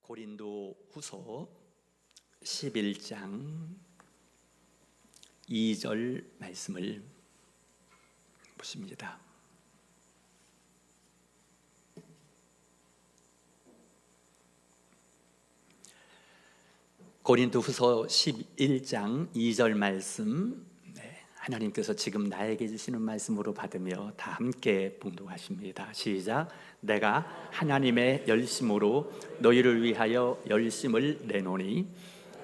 고린도 후서 11장 2절 말씀을 보십니다. 고린도 후서 11장 2절 말씀, 하나님께서 지금 나에게 주시는 말씀으로 받으며 다 함께 봉독하십니다. 시작. 내가 하나님의 열심으로 너희를 위하여 열심을 내노니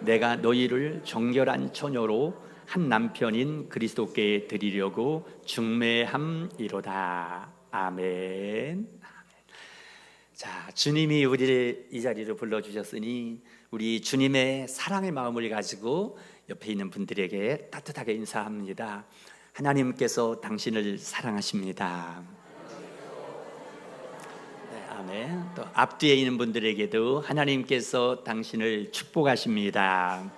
내가 너희를 정결한 처녀로 한 남편인 그리스도께 드리려고 중매함이로다. 아멘. 자, 주님이 우리를 이 자리로 불러주셨으니 우리 주님의 사랑의 마음을 가지고 옆에 있는 분들에게 따뜻하게 인사합니다. 하나님께서 당신을 사랑하십니다. 네, 아멘. 또 앞뒤에 있는 분들에게도 하나님께서 당신을 축복하십니다.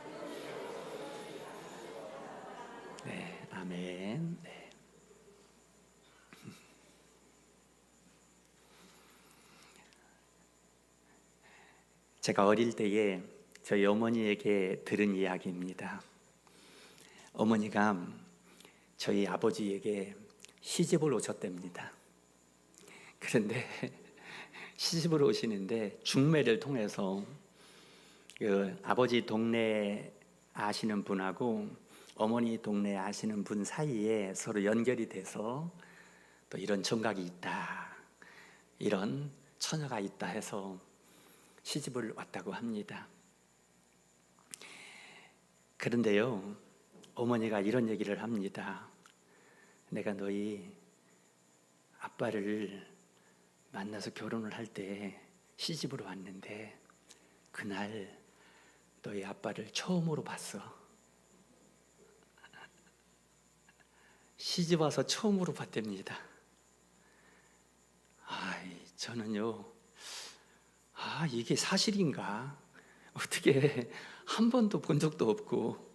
네, 아멘. 네. 제가 어릴 때에 저희 어머니에게 들은 이야기입니다. 어머니가 저희 아버지에게 시집을 오셨답니다. 그런데 시집을 오시는데 중매를 통해서 그 아버지 동네 아시는 분하고 어머니 동네 아시는 분 사이에 서로 연결이 돼서 또 이런 청각이 있다, 이런 처녀가 있다 해서 시집을 왔다고 합니다. 그런데요, 어머니가 이런 얘기를 합니다. 내가 너희 아빠를 만나서 결혼을 할 때 시집으로 왔는데 그날 너희 아빠를 처음으로 봤어. 시집 와서 처음으로 봤답니다. 저는요, 이게 사실인가? 어떻게 한 번도 본 적도 없고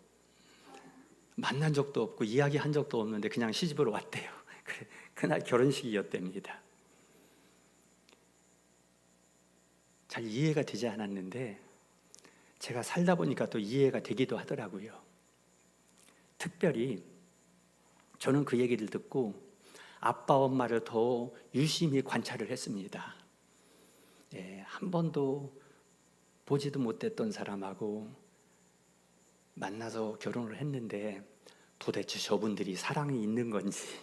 만난 적도 없고 이야기한 적도 없는데 그냥 시집으로 왔대요. 그날 결혼식이었답니다. 잘 이해가 되지 않았는데 제가 살다 보니까 또 이해가 되기도 하더라고요. 특별히 저는 그 얘기를 듣고 아빠 엄마를 더 유심히 관찰을 했습니다. 한 번도 보지도 못했던 사람하고 만나서 결혼을 했는데 도대체 저분들이 사랑이 있는 건지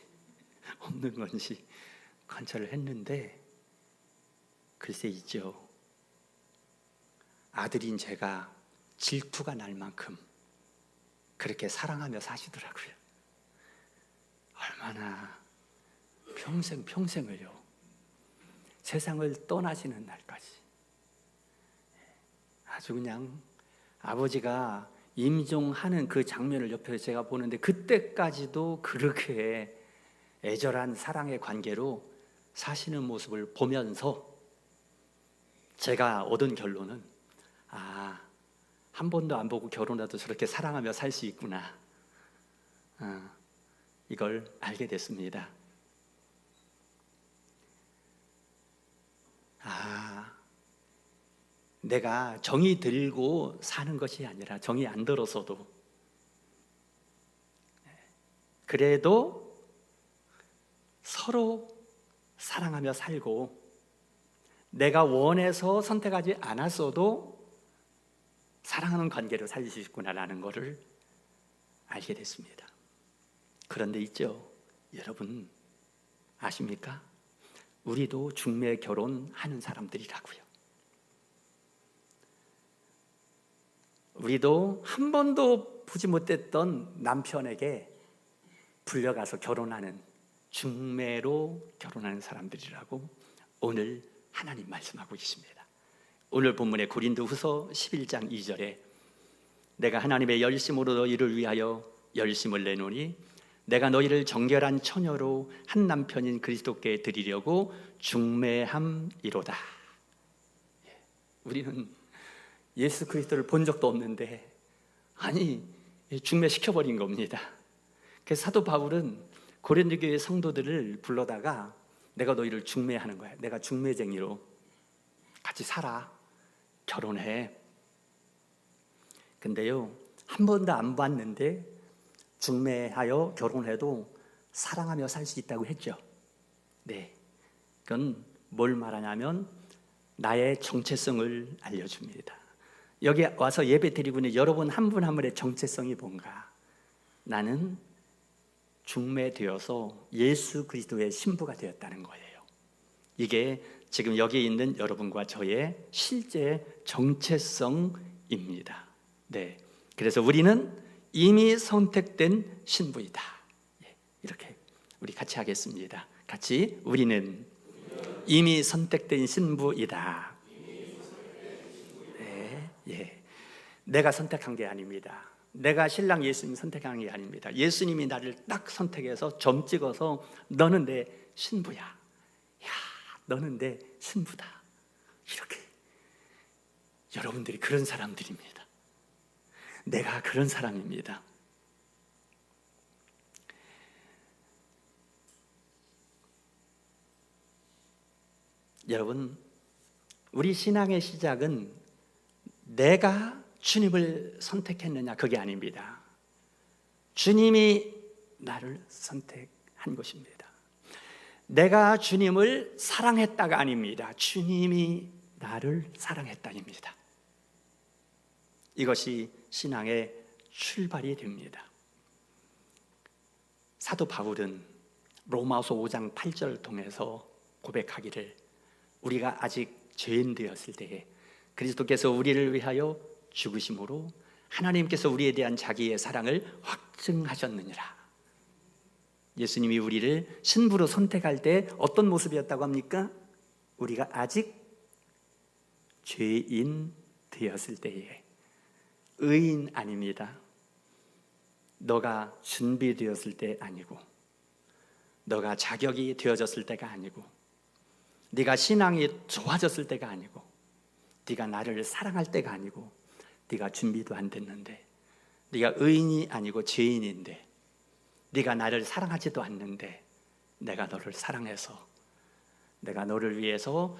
없는 건지 관찰을 했는데 글쎄 있죠. 아들인 제가 질투가 날 만큼 그렇게 사랑하며 사시더라고요. 얼마나 평생을요, 세상을 떠나시는 날까지 아주 그냥 아버지가 임종하는 그 장면을 옆에서 제가 보는데 그때까지도 그렇게 애절한 사랑의 관계로 사시는 모습을 보면서 제가 얻은 결론은 한 번도 안 보고 결혼해도 저렇게 사랑하며 살 수 있구나, 이걸 알게 됐습니다. 내가 정이 들고 사는 것이 아니라 정이 안 들어서도 그래도 서로 사랑하며 살고 내가 원해서 선택하지 않았어도 사랑하는 관계로 살릴 수 있구나라는 것을 알게 됐습니다. 그런데 있죠, 여러분 아십니까? 우리도 중매 결혼하는 사람들이라고요. 우리도 한 번도 보지 못했던 남편에게 불려가서 결혼하는, 중매로 결혼하는 사람들이라고 오늘 하나님 말씀하고 계십니다. 오늘 본문의 고린도 후서 11장 2절에 내가 하나님의 열심으로 너희를 위하여 열심을 내노니 내가 너희를 정결한 처녀로 한 남편인 그리스도께 드리려고 중매함이로다. 우리는 예수 그리스도를 본 적도 없는데 중매시켜버린 겁니다. 그래서 사도 바울은 고린도 교회 성도들을 불러다가 내가 너희를 중매하는 거야. 내가 중매쟁이로 같이 살아. 결혼해. 근데요, 한 번도 안 봤는데 중매하여 결혼해도 사랑하며 살 수 있다고 했죠. 네, 그건 뭘 말하냐면 나의 정체성을 알려줍니다. 여기 와서 예배 드리고 있는 여러분 한 분 한 분의 정체성이 뭔가? 나는 중매되어서 예수 그리스도의 신부가 되었다는 거예요. 이게 지금 여기 있는 여러분과 저의 실제 정체성입니다. 네, 그래서 우리는 이미 선택된 신부이다. 이렇게 우리 같이 하겠습니다. 같이, 우리는 이미 선택된 신부이다. 네, 예. 내가 선택한 게 아닙니다. 내가 신랑 예수님 선택한 게 아닙니다. 예수님이 나를 딱 선택해서 점 찍어서 너는 내 신부야. 야, 너는 내 신부다. 이렇게. 여러분들이 그런 사람들입니다. 내가 그런 사람입니다. 여러분, 우리 신앙의 시작은 내가 주님을 선택했느냐, 그게 아닙니다. 주님이 나를 선택한 것입니다. 내가 주님을 사랑했다가 아닙니다. 주님이 나를 사랑했다입니다. 이것이 신앙의 출발이 됩니다. 사도 바울은 로마서 5장 8절을 통해서 고백하기를, 우리가 아직 죄인 되었을 때에 그리스도께서 우리를 위하여 죽으심으로 하나님께서 우리에 대한 자기의 사랑을 확증하셨느니라. 예수님이 우리를 신부로 선택할 때 어떤 모습이었다고 합니까? 우리가 아직 죄인 되었을 때에. 의인 아닙니다. 너가 준비되었을 때 아니고, 너가 자격이 되어졌을 때가 아니고, 네가 신앙이 좋아졌을 때가 아니고, 네가 나를 사랑할 때가 아니고, 네가 준비도 안 됐는데, 네가 의인이 아니고 죄인인데, 네가 나를 사랑하지도 않는데 내가 너를 사랑해서, 내가 너를 위해서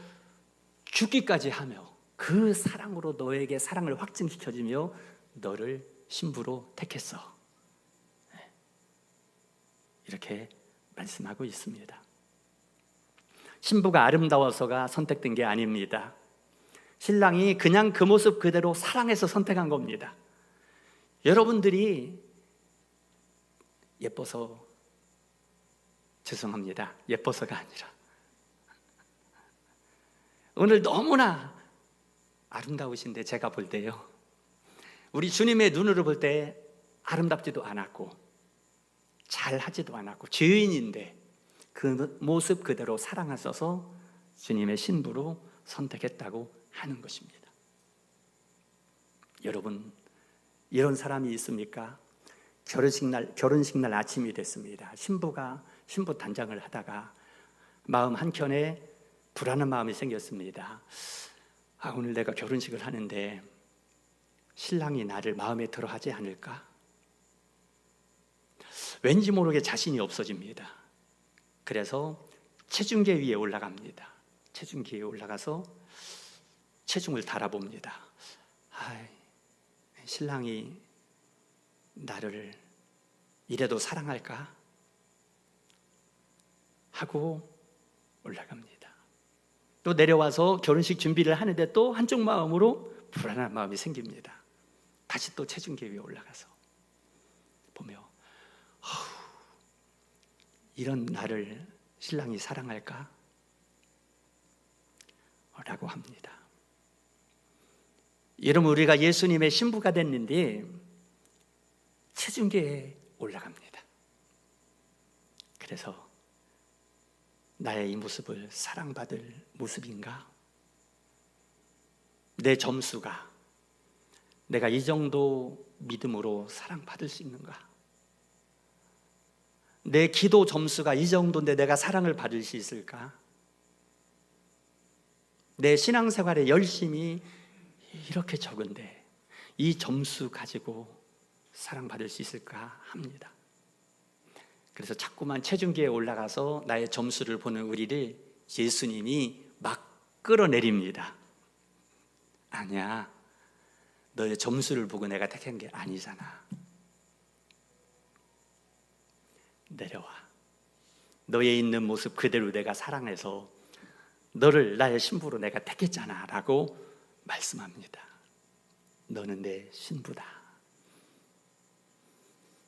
죽기까지 하며 그 사랑으로 너에게 사랑을 확증시켜주며 너를 신부로 택했어. 이렇게 말씀하고 있습니다. 신부가 아름다워서가 선택된 게 아닙니다. 신랑이 그냥 그 모습 그대로 사랑해서 선택한 겁니다. 여러분들이 예뻐서, 죄송합니다, 예뻐서가 아니라 오늘 너무나 아름다우신데, 제가 볼 때요, 우리 주님의 눈으로 볼 때 아름답지도 않았고 잘하지도 않았고 죄인인데 그 모습 그대로 사랑하셔서 주님의 신부로 선택했다고 하는 것입니다. 여러분, 이런 사람이 있습니까? 결혼식 날 아침이 됐습니다. 신부가 신부 단장을 하다가 마음 한켠에 불안한 마음이 생겼습니다. 오늘 내가 결혼식을 하는데 신랑이 나를 마음에 들어 하지 않을까? 왠지 모르게 자신이 없어집니다. 그래서 체중계 위에 올라갑니다. 체중계 위에 올라가서 체중을 달아봅니다. 신랑이 나를 이래도 사랑할까? 하고 올라갑니다. 또 내려와서 결혼식 준비를 하는데 또 한쪽 마음으로 불안한 마음이 생깁니다. 다시 또 체중계 위에 올라가서 보며 이런 나를 신랑이 사랑할까? 라고 합니다. 여러분, 우리가 예수님의 신부가 됐는데 체중계에 올라갑니다. 그래서 나의 이 모습을 사랑받을 모습인가? 내 점수가, 내가 이 정도 믿음으로 사랑받을 수 있는가? 내 기도 점수가 이 정도인데 내가 사랑을 받을 수 있을까? 내 신앙생활에 열심히 이렇게 적은데 이 점수 가지고 사랑받을 수 있을까 합니다. 그래서 자꾸만 체중계에 올라가서 나의 점수를 보는 우리를 예수님이 막 끌어내립니다. 아니야, 너의 점수를 보고 내가 택한 게 아니잖아. 내려와. 너의 있는 모습 그대로 내가 사랑해서 너를 나의 신부로 내가 택했잖아 라고 말씀합니다. 너는 내 신부다.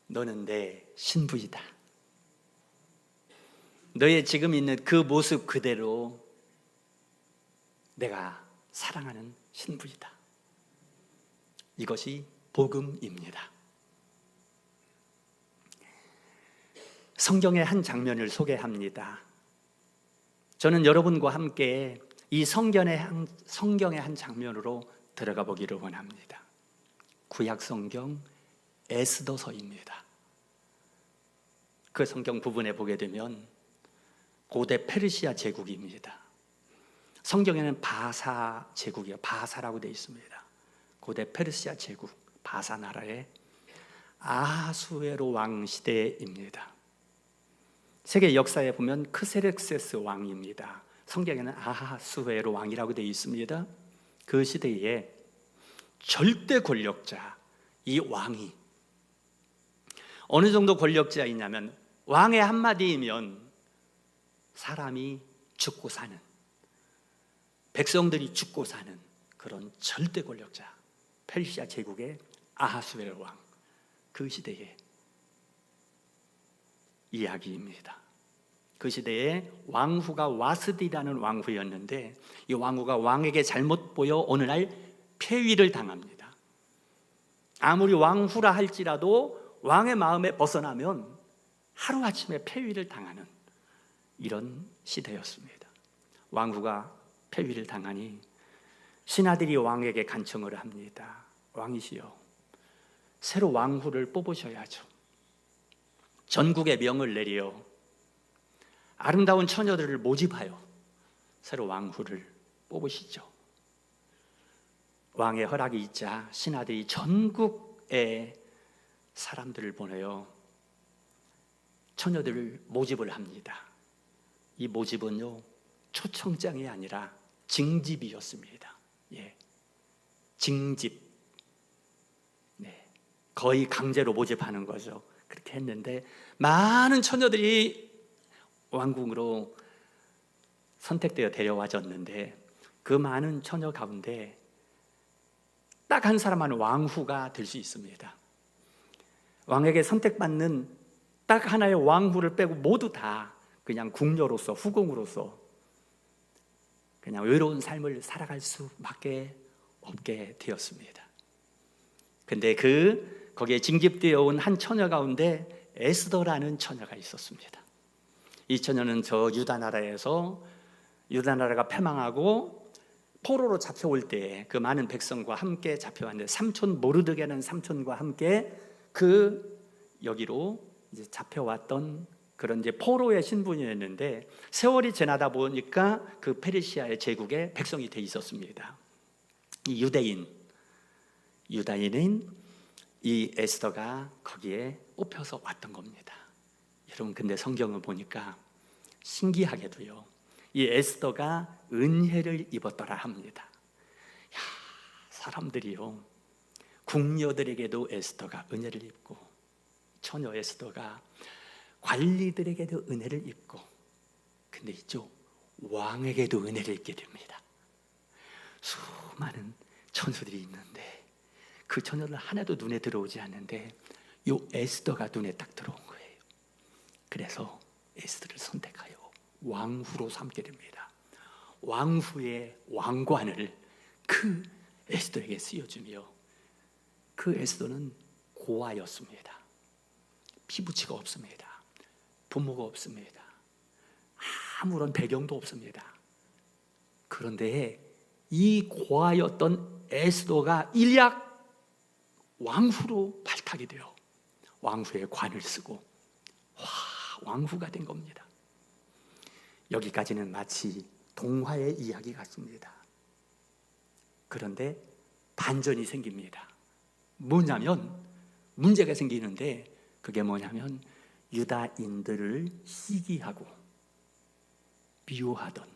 너는 내 신부이다. 너의 지금 있는 그 모습 그대로 내가 사랑하는 신부이다. 이것이 복음입니다. 성경의 한 장면을 소개합니다. 저는 여러분과 함께 이 성경의 한 장면으로 들어가 보기를 원합니다. 구약 성경 에스더서입니다. 그 성경 부분에 보게 되면 고대 페르시아 제국입니다. 성경에는 바사 제국이요, 바사라고 되어 있습니다. 고대 페르시아 제국, 바사 나라의 아하수에로 왕 시대입니다. 세계 역사에 보면 크세렉세스 왕입니다. 성경에는 아하수에로 왕이라고 되어 있습니다. 그 시대에 절대 권력자, 이 왕이 어느 정도 권력자이냐면 왕의 한마디이면 사람이 죽고 사는, 백성들이 죽고 사는 그런 절대 권력자, 페르시아 제국의 아하수에로 왕, 그 시대의 이야기입니다. 그 시대에 왕후가 와스디라는 왕후였는데 이 왕후가 왕에게 잘못 보여 어느 날 폐위를 당합니다. 아무리 왕후라 할지라도 왕의 마음에 벗어나면 하루아침에 폐위를 당하는 이런 시대였습니다. 왕후가 폐위를 당하니 신하들이 왕에게 간청을 합니다. 왕이시여, 새로 왕후를 뽑으셔야죠. 전국에 명을 내려 아름다운 처녀들을 모집하여 새로 왕후를 뽑으시죠. 왕의 허락이 있자 신하들이 전국에 사람들을 보내어 처녀들을 모집을 합니다. 이 모집은요, 초청장이 아니라 징집이었습니다. 예, 징집. 네, 거의 강제로 모집하는 거죠. 그렇게 했는데 많은 처녀들이 왕궁으로 선택되어 데려와졌는데 그 많은 처녀 가운데 딱 한 사람만 왕후가 될 수 있습니다. 왕에게 선택받는 딱 하나의 왕후를 빼고 모두 다 그냥 궁녀로서, 후궁으로서 그냥 외로운 삶을 살아갈 수밖에 없게 되었습니다. 근데 거기에 징집되어 온 한 처녀 가운데 에스더라는 처녀가 있었습니다. 이 처녀는 저 유다 나라에서 유다 나라가 패망하고 포로로 잡혀올 때에 그 많은 백성과 함께 잡혀왔는데 삼촌 모르드게라는 삼촌과 함께 여기로 이제 잡혀왔던 그런 이제 포로의 신분이었는데 세월이 지나다 보니까 그 페르시아의 제국의 백성이 돼 있었습니다. 이 유다인인 이 에스더가 거기에 뽑혀서 왔던 겁니다. 여러분, 근데 성경을 보니까 신기하게도요, 이 에스더가 은혜를 입었더라 합니다. 야, 사람들이요, 궁녀들에게도 에스더가 은혜를 입고 처녀 에스더가 관리들에게도 은혜를 입고, 근데 있죠, 왕에게도 은혜를 입게 됩니다. 수많은 처녀들이 있는데 그 처녀들 하나도 눈에 들어오지 않는데 이 에스더가 눈에 딱 들어온 거예요. 그래서 에스더를 선택하여 왕후로 삼게 됩니다. 왕후의 왕관을 그 에스더에게 씌워주며, 그 에스더는 고아였습니다. 피부치가 없습니다. 부모가 없습니다. 아무런 배경도 없습니다. 그런데 이 고아였던 에스더가 일약 왕후로 발탁이 되어 왕후의 관을 쓰고 왕후가 된 겁니다. 여기까지는 마치 동화의 이야기 같습니다. 그런데 반전이 생깁니다. 뭐냐면, 문제가 생기는데 그게 뭐냐면 유다인들을 시기하고 미워하던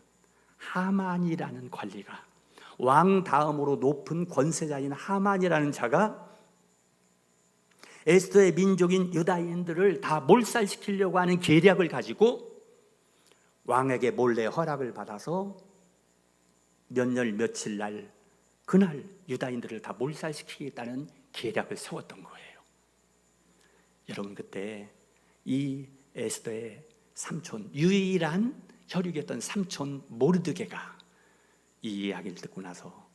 하만이라는 관리가 왕 다음으로 높은 권세자인 하만이라는 자가 에스더의 민족인 유다인들을 다 몰살시키려고 하는 계략을 가지고 왕에게 몰래 허락을 받아서 몇 년 며칠 날 그날 유다인들을 다 몰살시키겠다는 계략을 세웠던 거예요. 여러분, 그때 이 에스더의 삼촌, 유일한 혈육이었던 삼촌 모르드게가 이 이야기를 듣고 나서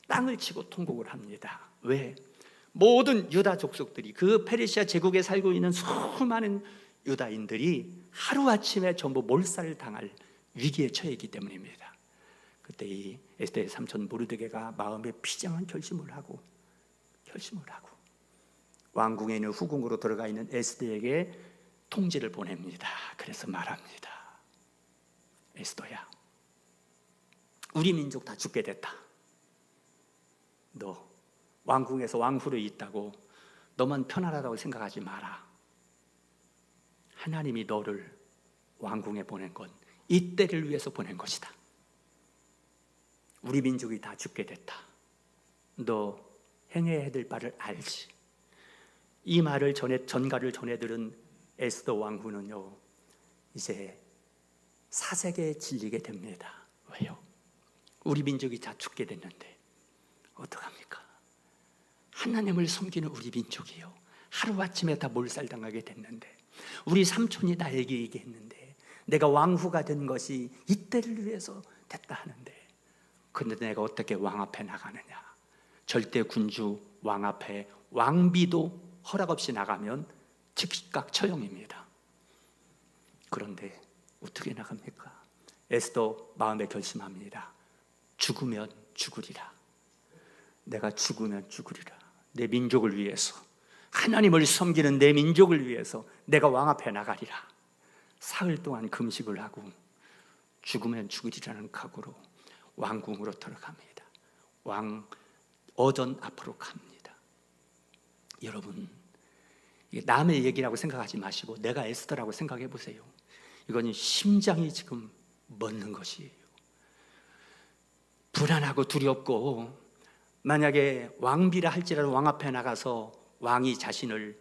땅을 치고 통곡을 합니다. 왜? 모든 유다 족속들이, 그 페르시아 제국에 살고 있는 수많은 유다인들이 하루아침에 전부 몰살을 당할 위기에 처해 있기 때문입니다. 그때 이 에스더의 삼촌 모르드게가 마음에 비장한 결심을 하고 왕궁에 있는 후궁으로 들어가 있는 에스더에게 통지를 보냅니다. 그래서 말합니다. 에스더야, 우리 민족 다 죽게 됐다. 너 왕궁에서 왕후로 있다고 너만 편안하다고 생각하지 마라. 하나님이 너를 왕궁에 보낸 건 이때를 위해서 보낸 것이다. 우리 민족이 다 죽게 됐다. 너 행해야 될 바를 알지. 이 말을 전가를 전해 들은 에스더 왕후는요, 이제 사색에 질리게 됩니다. 왜요? 우리 민족이 다 죽게 됐는데 어떡합니까? 하나님을 섬기는 우리 민족이요, 하루아침에 다 몰살당하게 됐는데, 우리 삼촌이 나에게 얘기했는데 내가 왕후가 된 것이 이때를 위해서 됐다 하는데, 근데 내가 어떻게 왕 앞에 나가느냐? 절대 군주 왕 앞에 왕비도 허락 없이 나가면 즉각 처형입니다. 그런데 어떻게 나갑니까? 에스더 마음에 결심합니다. 죽으면 죽으리라. 내가 죽으면 죽으리라. 내 민족을 위해서, 하나님을 섬기는 내 민족을 위해서 내가 왕 앞에 나가리라. 사흘 동안 금식을 하고 죽으면 죽으리라는 각오로 왕궁으로 들어갑니다. 왕 어전 앞으로 갑니다. 여러분, 이게 남의 얘기라고 생각하지 마시고 내가 에스더라고 생각해 보세요. 이건 심장이 지금 멎는 것이에요. 불안하고 두렵고, 만약에 왕비라 할지라도 왕 앞에 나가서 왕이 자신을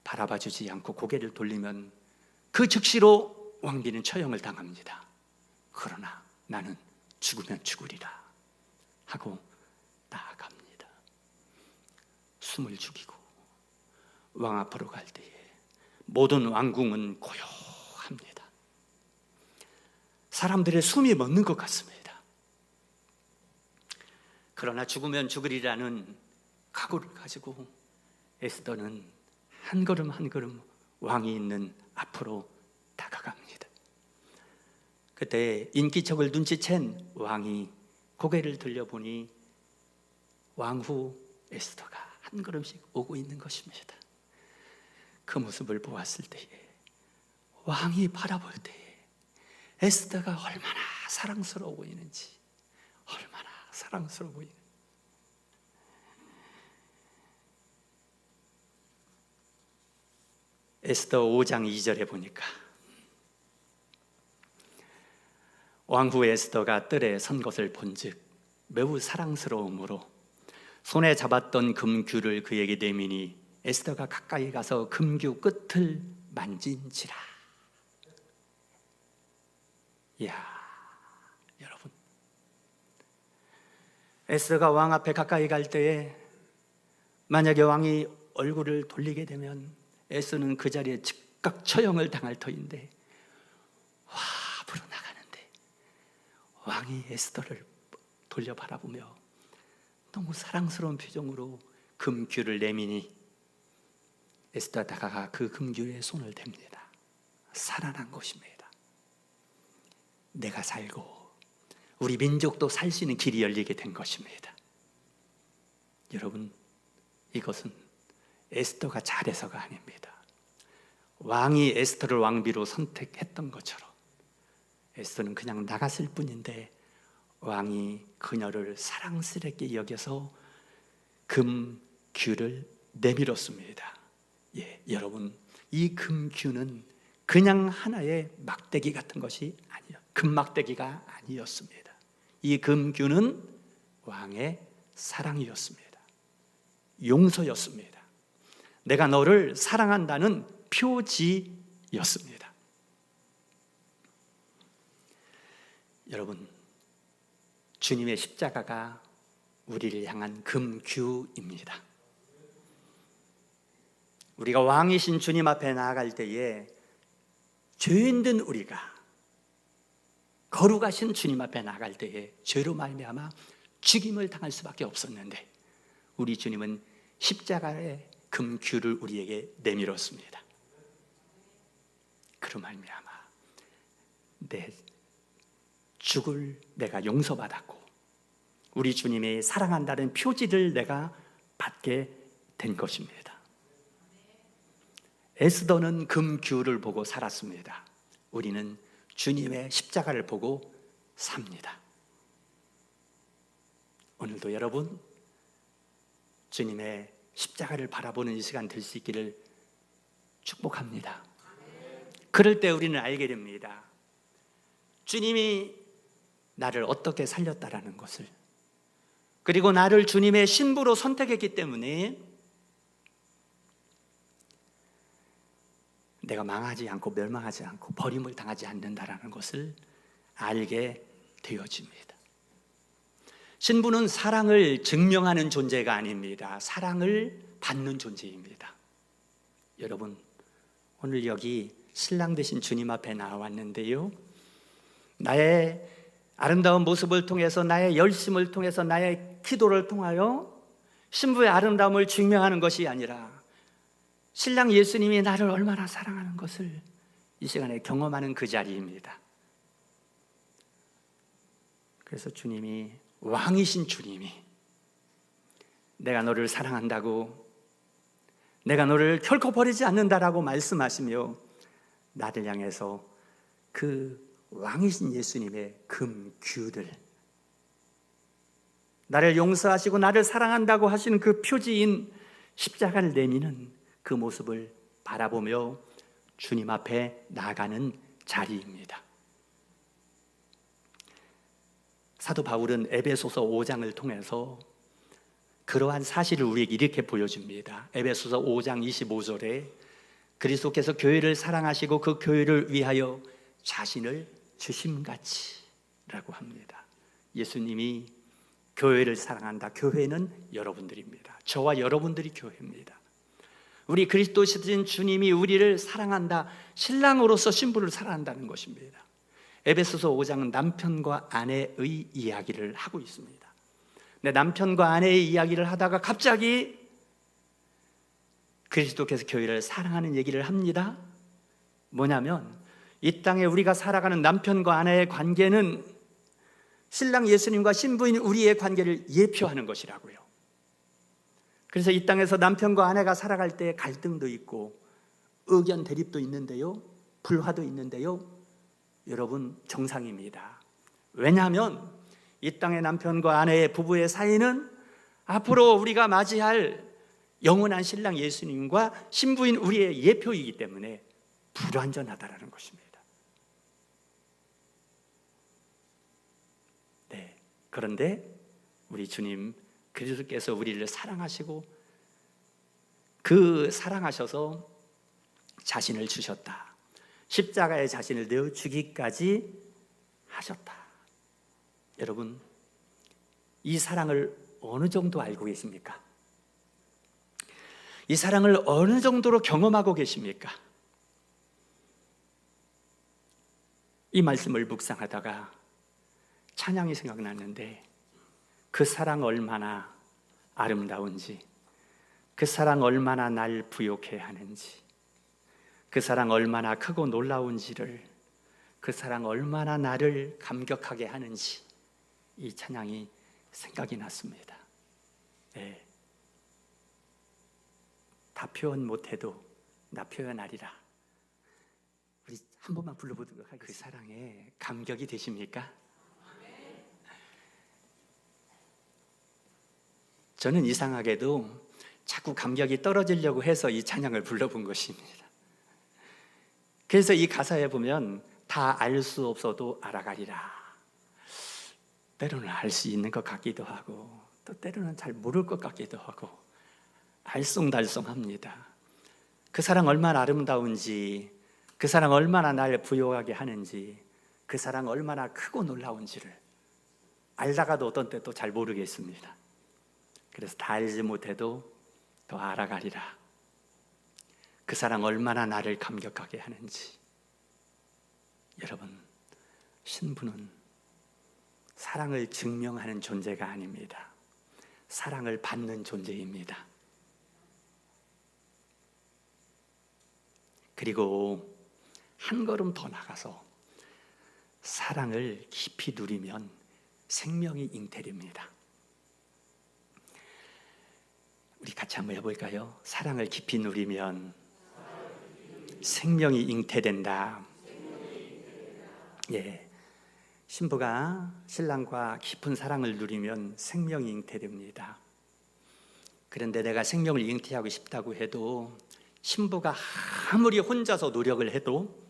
바라봐 주지 않고 고개를 돌리면 그 즉시로 왕비는 처형을 당합니다. 그러나 나는 죽으면 죽으리라 하고 나아갑니다. 숨을 죽이고 왕 앞으로 갈 때에 모든 왕궁은 고요합니다. 사람들의 숨이 멎는 것 같습니다. 그러나 죽으면 죽으리라는 각오를 가지고 에스더는 한 걸음 한 걸음 왕이 있는 앞으로 다가갑니다. 그때 인기척을 눈치챈 왕이 고개를 들려보니 왕후 에스더가 한 걸음씩 오고 있는 것입니다. 그 모습을 보았을 때에, 왕이 바라볼 때에 에스더가 얼마나 사랑스러워 보이는지, 얼마나 사랑스러워 보이는지. 에스더 5장 2절에 보니까 왕후 에스더가 뜰에 선 것을 본즉 매우 사랑스러움으로 손에 잡았던 금규를 그에게 내미니 에스더가 가까이 가서 금규 끝을 만진지라. 이야, 여러분, 에스더가 왕 앞에 가까이 갈 때에 만약에 왕이 얼굴을 돌리게 되면 에스더는 그 자리에 즉각 처형을 당할 터인데, 와, 앞으로 나가는데 왕이 에스더를 돌려 바라보며 너무 사랑스러운 표정으로 금규를 내미니 에스더가 다가가 그 금규에 손을 댑니다. 살아난 것입니다. 내가 살고 우리 민족도 살 수 있는 길이 열리게 된 것입니다. 여러분, 이것은 에스더가 잘해서가 아닙니다. 왕이 에스더를 왕비로 선택했던 것처럼 에스더는 그냥 나갔을 뿐인데 왕이 그녀를 사랑스럽게 여겨서 금규를 내밀었습니다. 예, 여러분, 이 금규는 그냥 하나의 막대기 같은 것이 아니요, 금막대기가 아니었습니다. 이 금규는 왕의 사랑이었습니다. 용서였습니다. 내가 너를 사랑한다는 표지였습니다. 여러분, 주님의 십자가가 우리를 향한 금규입니다. 우리가 왕이신 주님 앞에 나아갈 때에 죄인된 우리가 거룩하신 주님 앞에 나아갈 때에 죄로 말미암아 죽임을 당할 수밖에 없었는데 우리 주님은 십자가의 금규를 우리에게 내밀었습니다. 그로 말미암아 내 죽을 내가 용서받았고 우리 주님의 사랑한다는 표지를 내가 받게 된 것입니다. 에스더는 금규를 보고 살았습니다. 우리는 주님의 십자가를 보고 삽니다. 오늘도 여러분 주님의 십자가를 바라보는 이 시간 될 수 있기를 축복합니다. 그럴 때 우리는 알게 됩니다. 주님이 나를 어떻게 살렸다라는 것을, 그리고 나를 주님의 신부로 선택했기 때문에 내가 망하지 않고 멸망하지 않고 버림을 당하지 않는다라는 것을 알게 되어집니다. 신부는 사랑을 증명하는 존재가 아닙니다. 사랑을 받는 존재입니다. 여러분, 오늘 여기 신랑 되신 주님 앞에 나왔는데요, 나의 아름다운 모습을 통해서, 나의 열심을 통해서, 나의 기도를 통하여 신부의 아름다움을 증명하는 것이 아니라 신랑 예수님이 나를 얼마나 사랑하는 것을 이 시간에 경험하는 그 자리입니다. 그래서 주님이, 왕이신 주님이 내가 너를 사랑한다고, 내가 너를 결코 버리지 않는다라고 말씀하시며 나를 향해서 그 왕이신 예수님의 금규들, 나를 용서하시고 나를 사랑한다고 하시는 그 표지인 십자가를 내미는 그 모습을 바라보며 주님 앞에 나아가는 자리입니다. 사도 바울은 에베소서 5장을 통해서 그러한 사실을 우리에게 이렇게 보여줍니다. 에베소서 5장 25절에 그리스도께서 교회를 사랑하시고 그 교회를 위하여 자신을 주심같이 라고 합니다. 예수님이 교회를 사랑한다. 교회는 여러분들입니다. 저와 여러분들이 교회입니다. 우리 그리스도신 주님이 우리를 사랑한다. 신랑으로서 신부를 사랑한다는 것입니다. 에베소서 5장은 남편과 아내의 이야기를 하고 있습니다. 내 남편과 아내의 이야기를 하다가 갑자기 그리스도께서 교회를 사랑하는 얘기를 합니다. 뭐냐면 이 땅에 우리가 살아가는 남편과 아내의 관계는 신랑 예수님과 신부인 우리의 관계를 예표하는 것이라고요. 그래서 이 땅에서 남편과 아내가 살아갈 때 갈등도 있고 의견 대립도 있는데요, 불화도 있는데요, 여러분 정상입니다. 왜냐하면 이 땅의 남편과 아내의 부부의 사이는 앞으로 우리가 맞이할 영원한 신랑 예수님과 신부인 우리의 예표이기 때문에 불완전하다라는 것입니다. 네, 그런데 우리 주님 그리스도께서 우리를 사랑하시고 그 사랑하셔서 자신을 주셨다. 십자가에 자신을 내어 주기까지 하셨다. 여러분, 이 사랑을 어느 정도 알고 계십니까? 이 사랑을 어느 정도로 경험하고 계십니까? 이 말씀을 묵상하다가 찬양이 생각났는데 그 사랑 얼마나 아름다운지, 그 사랑 얼마나 날 부욕해 하는지, 그 사랑 얼마나 크고 놀라운지를, 그 사랑 얼마나 나를 감격하게 하는지 이 찬양이 생각이 났습니다. 네. 다 표현 못해도 나 표현하리라. 우리 한 번만 불러보도록 하겠습니다. 그 사랑에 감격이 되십니까? 저는 이상하게도 자꾸 감격이 떨어지려고 해서 이 찬양을 불러본 것입니다. 그래서 이 가사에 보면 다 알 수 없어도 알아가리라. 때로는 알 수 있는 것 같기도 하고 또 때로는 잘 모를 것 같기도 하고 알쏭달쏭합니다. 그 사랑 얼마나 아름다운지, 그 사랑 얼마나 날 부요하게 하는지, 그 사랑 얼마나 크고 놀라운지를 알다가도 어떤 때 또 잘 모르겠습니다. 그래서 다 알지 못해도 더 알아가리라. 그 사랑 얼마나 나를 감격하게 하는지. 여러분, 신부는 사랑을 증명하는 존재가 아닙니다. 사랑을 받는 존재입니다. 그리고 한 걸음 더 나가서 사랑을 깊이 누리면 생명이 잉태됩니다. 우리 같이 한번 해볼까요? 사랑을 깊이 누리면 생명이 잉태된다. 예, 신부가 신랑과 깊은 사랑을 누리면 생명이 잉태됩니다. 그런데 내가 생명을 잉태하고 싶다고 해도 신부가 아무리 혼자서 노력을 해도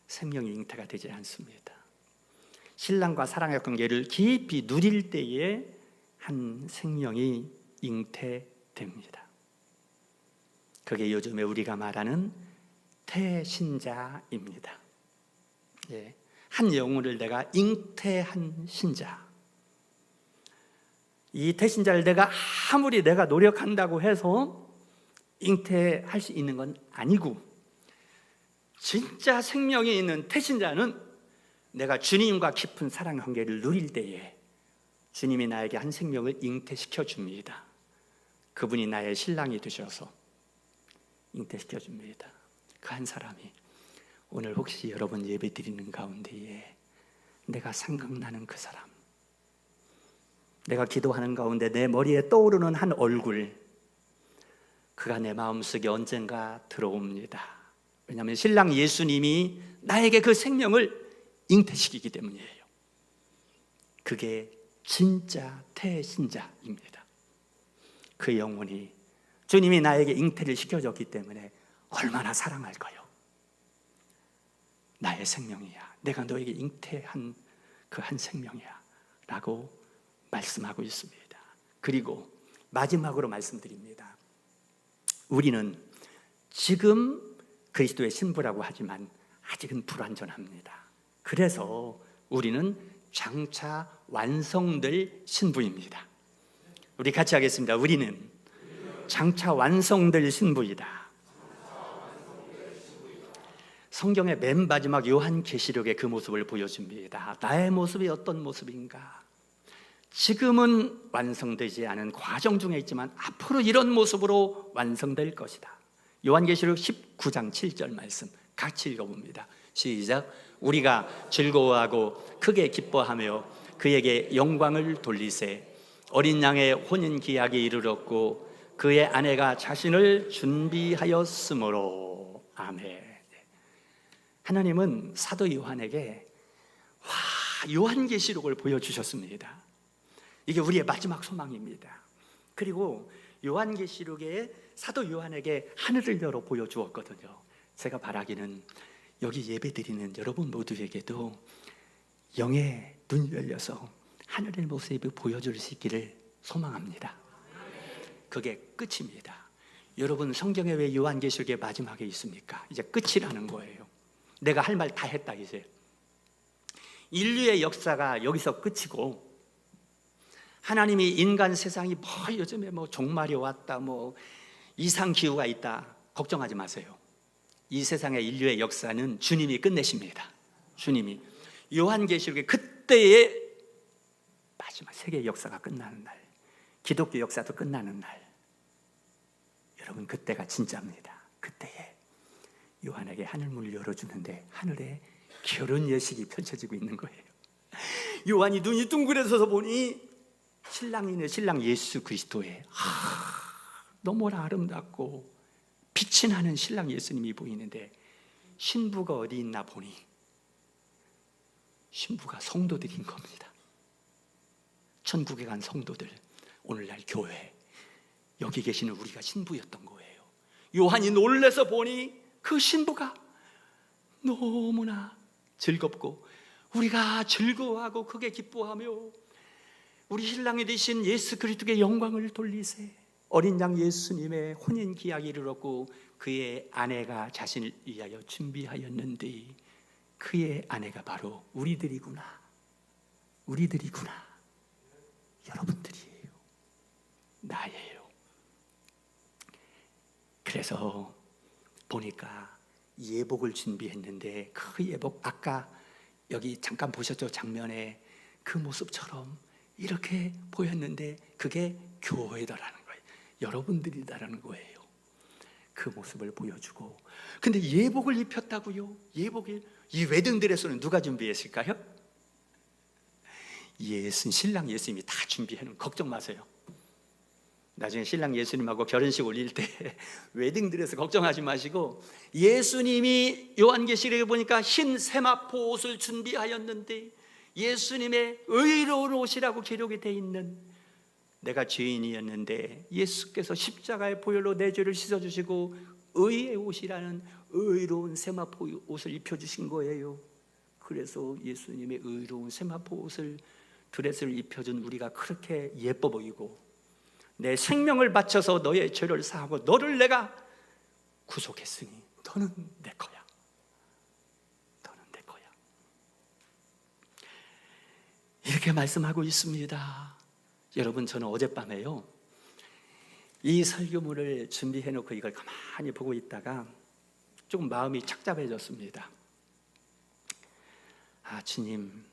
생명이 잉태가 되지 않습니다. 신랑과 사랑의 관계를 깊이 누릴 때에 한 생명이 잉태됩니다. 그게 요즘에 우리가 말하는 태신자입니다. 예, 한 영혼을 내가 잉태한 신자. 이 태신자를 아무리 내가 노력한다고 해서 잉태할 수 있는 건 아니고, 진짜 생명이 있는 태신자는 내가 주님과 깊은 사랑 관계를 누릴 때에 주님이 나에게 한 생명을 잉태시켜 줍니다. 그분이 나의 신랑이 되셔서 잉태시켜 줍니다. 그 한 사람이 오늘 혹시 여러분 예배 드리는 가운데에 내가 생각나는 그 사람, 내가 기도하는 가운데 내 머리에 떠오르는 한 얼굴, 그가 내 마음속에 언젠가 들어옵니다. 왜냐하면 신랑 예수님이 나에게 그 생명을 잉태시키기 때문이에요. 그게 진짜 태신자입니다. 그 영혼이 주님이 나에게 잉태를 시켜줬기 때문에 얼마나 사랑할까요? 나의 생명이야, 내가 너에게 잉태한 그 한 생명이야 라고 말씀하고 있습니다. 그리고 마지막으로 말씀드립니다. 우리는 지금 그리스도의 신부라고 하지만 아직은 불완전합니다. 그래서 우리는 장차 완성될 신부입니다. 우리 같이 하겠습니다. 우리는 장차 완성될 신부이다. 성경의 맨 마지막 요한계시록에 그 모습을 보여줍니다. 나의 모습이 어떤 모습인가? 지금은 완성되지 않은 과정 중에 있지만 앞으로 이런 모습으로 완성될 것이다. 요한계시록 19장 7절 말씀 같이 읽어봅니다. 시작. 우리가 즐거워하고 크게 기뻐하며 그에게 영광을 돌리세. 어린 양의 혼인 기약이 이르렀고 그의 아내가 자신을 준비하였으므로. 아멘. 하나님은 사도 요한에게 요한계시록을 보여주셨습니다. 이게 우리의 마지막 소망입니다. 그리고 요한계시록에 사도 요한에게 하늘을 열어 보여주었거든요. 제가 바라기는 여기 예배드리는 여러분 모두에게도 영의 눈이 열려서 하늘의 모습을 보여줄 수 있기를 소망합니다. 그게 끝입니다. 여러분, 성경에 왜 요한계시록의 마지막에 있습니까? 이제 끝이라는 거예요. 내가 할 말 다 했다. 이제 인류의 역사가 여기서 끝이고, 하나님이 인간 세상이 요즘에 종말이 왔다, 이상 기후가 있다, 걱정하지 마세요. 이 세상의 인류의 역사는 주님이 끝내십니다. 주님이 요한계시록의 그때의 마지막 세계의 역사가 끝나는 날, 기독교 역사도 끝나는 날, 여러분 그때가 진짜입니다. 그때에 요한에게 하늘문을 열어주는데 하늘에 결혼 예식이 펼쳐지고 있는 거예요. 요한이 눈이 둥그레져서 보니 신랑이네, 신랑 예수 그리스도의 너무나 아름답고 빛이 나는 신랑 예수님이 보이는데, 신부가 어디 있나 보니 신부가 성도들인 겁니다. 천국에 간 성도들, 오늘날 교회, 여기 계시는 우리가 신부였던 거예요. 요한이 놀라서 보니 그 신부가 너무나 즐겁고 우리가 즐거워하고 크게 기뻐하며 우리 신랑이 되신 예수 그리스도께 영광을 돌리세. 어린 양 예수님의 혼인 기약이 이르렀고 그의 아내가 자신을 위하여 준비하였는데 그의 아내가 바로 우리들이구나. 여러분들이에요. 나예요. 그래서 보니까 예복을 준비했는데 그 예복, 아까 여기 잠깐 보셨죠? 장면에 그 모습처럼 이렇게 보였는데 그게 교회다라는 거예요. 여러분들이다라는 거예요. 그 모습을 보여주고. 근데 예복을 입혔다고요? 예복을, 이 웨딩드레스는 누가 준비했을까요? 신랑 예수님이 다 준비해놓은, 걱정 마세요. 나중에 신랑 예수님하고 결혼식 올릴 때 웨딩드레스 걱정하지 마시고, 예수님이 요한계시록에 보니까 흰 세마포 옷을 준비하였는데 예수님의 의로운 옷이라고 기록이 되어 있는, 내가 죄인이었는데 예수께서 십자가의 보혈로 내 죄를 씻어주시고 의의 옷이라는 의로운 세마포 옷을 입혀주신 거예요. 그래서 예수님의 의로운 세마포 옷을, 드레스를 입혀준 우리가 그렇게 예뻐 보이고, 내 생명을 바쳐서 너의 죄를 사하고 너를 내가 구속했으니 너는 내 거야. 너는 내 거야. 이렇게 말씀하고 있습니다. 여러분, 저는 어젯밤에요, 이 설교문을 준비해놓고 이걸 가만히 보고 있다가 조금 마음이 착잡해졌습니다. 아, 주님,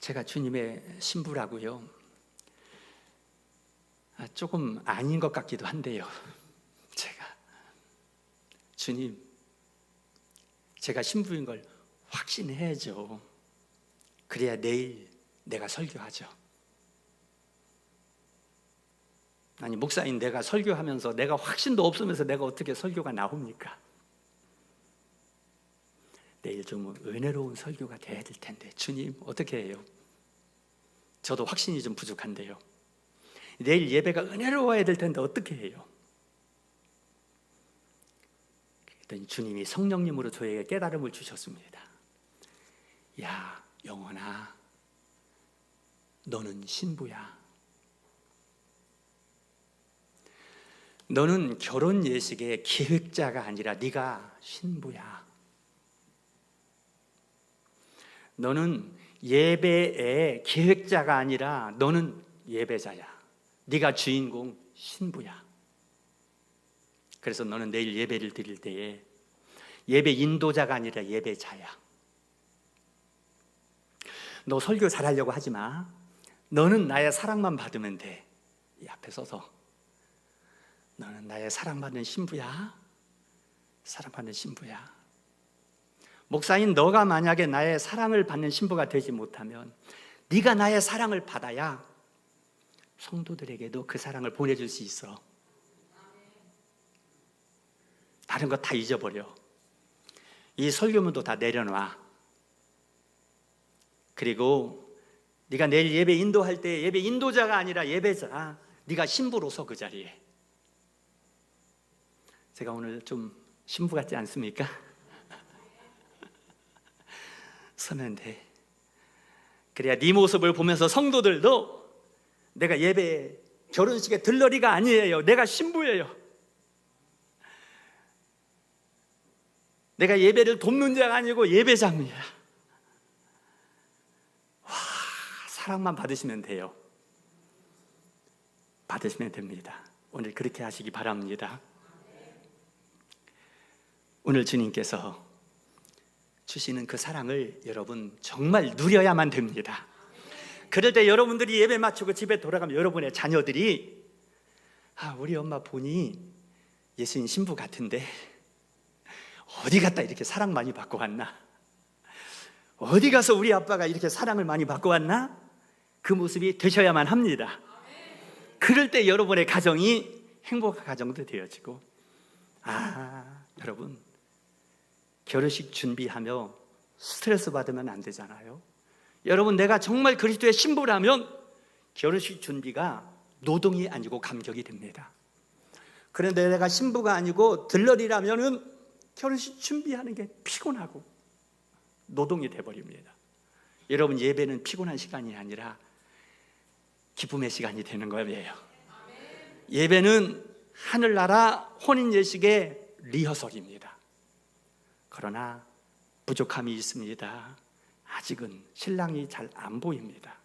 제가 주님의 신부라고요? 조금 아닌 것 같기도 한데요. 주님, 제가 신부인 걸 확신해야죠. 그래야 내일 내가 설교하죠. 아니, 목사인 내가 설교하면서 내가 확신도 없으면서 내가 어떻게 설교가 나옵니까? 내일 좀 은혜로운 설교가 돼야 될 텐데 주님 어떻게 해요? 저도 확신이 좀 부족한데요. 내일 예배가 은혜로워야 될 텐데 어떻게 해요? 그랬더니 주님이 성령님으로 저에게 깨달음을 주셨습니다. 야, 영원아, 너는 신부야. 너는 결혼 예식의 기획자가 아니라 네가 신부야. 너는 예배의 기획자가 아니라 너는 예배자야. 네가 주인공 신부야. 그래서 너는 내일 예배를 드릴 때에 예배 인도자가 아니라 예배자야. 너 설교 잘하려고 하지 마. 너는 나의 사랑만 받으면 돼. 이 앞에 서서 너는 나의 사랑받는 신부야. 사랑받는 신부야. 목사인 너가 만약에 나의 사랑을 받는 신부가 되지 못하면 네가 나의 사랑을 받아야 성도들에게도 그 사랑을 보내줄 수 있어. 다른 거 다 잊어버려. 이 설교문도 다 내려놔. 그리고 네가 내일 예배 인도할 때 예배 인도자가 아니라 예배자, 네가 신부로서 그 자리에. 제가 오늘 좀 신부 같지 않습니까? 서면 돼. 그래야 네 모습을 보면서 성도들도 내가 예배 결혼식에 들러리가 아니에요. 내가 신부예요. 내가 예배를 돕는 자가 아니고 예배자입니다. 와, 사랑만 받으시면 돼요. 받으시면 됩니다. 오늘 그렇게 하시기 바랍니다. 오늘 주님께서 주시는 그 사랑을 여러분 정말 누려야만 됩니다. 그럴 때 여러분들이 예배 마치고 집에 돌아가면 여러분의 자녀들이 우리 엄마 보니 예수님 신부 같은데 어디 갔다 이렇게 사랑 많이 받고 왔나? 어디 가서 우리 아빠가 이렇게 사랑을 많이 받고 왔나? 그 모습이 되셔야만 합니다. 그럴 때 여러분의 가정이 행복한 가정도 되어지고, 여러분 결혼식 준비하며 스트레스 받으면 안 되잖아요. 여러분, 내가 정말 그리스도의 신부라면 결혼식 준비가 노동이 아니고 감격이 됩니다. 그런데 내가 신부가 아니고 들러리라면은 결혼식 준비하는 게 피곤하고 노동이 돼버립니다. 여러분, 예배는 피곤한 시간이 아니라 기쁨의 시간이 되는 거예요. 예배는 하늘나라 혼인예식의 리허설입니다. 그러나 부족함이 있습니다. 아직은 신랑이 잘 안 보입니다.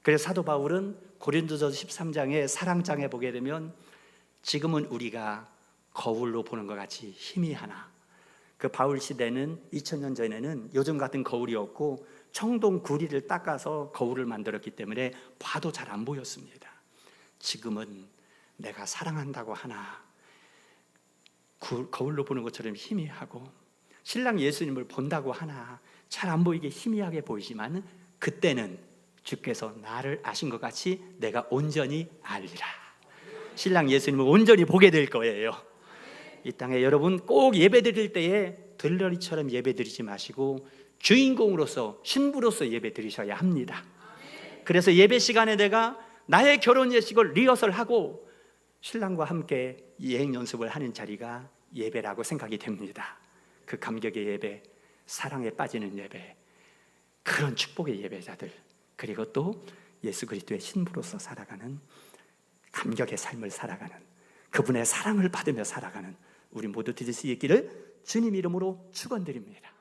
그래서 사도 바울은 고린도서 13장의 사랑장에 보게 되면 지금은 우리가 거울로 보는 것 같이 희미하나, 그 바울 시대는 2000년 전에는 요즘 같은 거울이 없고 청동 구리를 닦아서 거울을 만들었기 때문에 봐도 잘 안 보였습니다. 지금은 내가 사랑한다고 하나 거울로 보는 것처럼 희미하고, 신랑 예수님을 본다고 하나 잘 안 보이게 희미하게 보이지만, 그때는 주께서 나를 아신 것 같이 내가 온전히 알리라. 신랑 예수님을 온전히 보게 될 거예요. 이 땅에 여러분 꼭 예배 드릴 때에 들러리처럼 예배 드리지 마시고 주인공으로서, 신부로서 예배 드리셔야 합니다. 그래서 예배 시간에 내가 나의 결혼 예식을 리허설하고 신랑과 함께 예행 연습을 하는 자리가 예배라고 생각이 됩니다. 그 감격의 예배, 사랑에 빠지는 예배, 그런 축복의 예배자들, 그리고 또 예수 그리스도의 신부로서 살아가는, 감격의 삶을 살아가는, 그분의 사랑을 받으며 살아가는 우리 모두 되실 수 있기를 주님 이름으로 축원드립니다.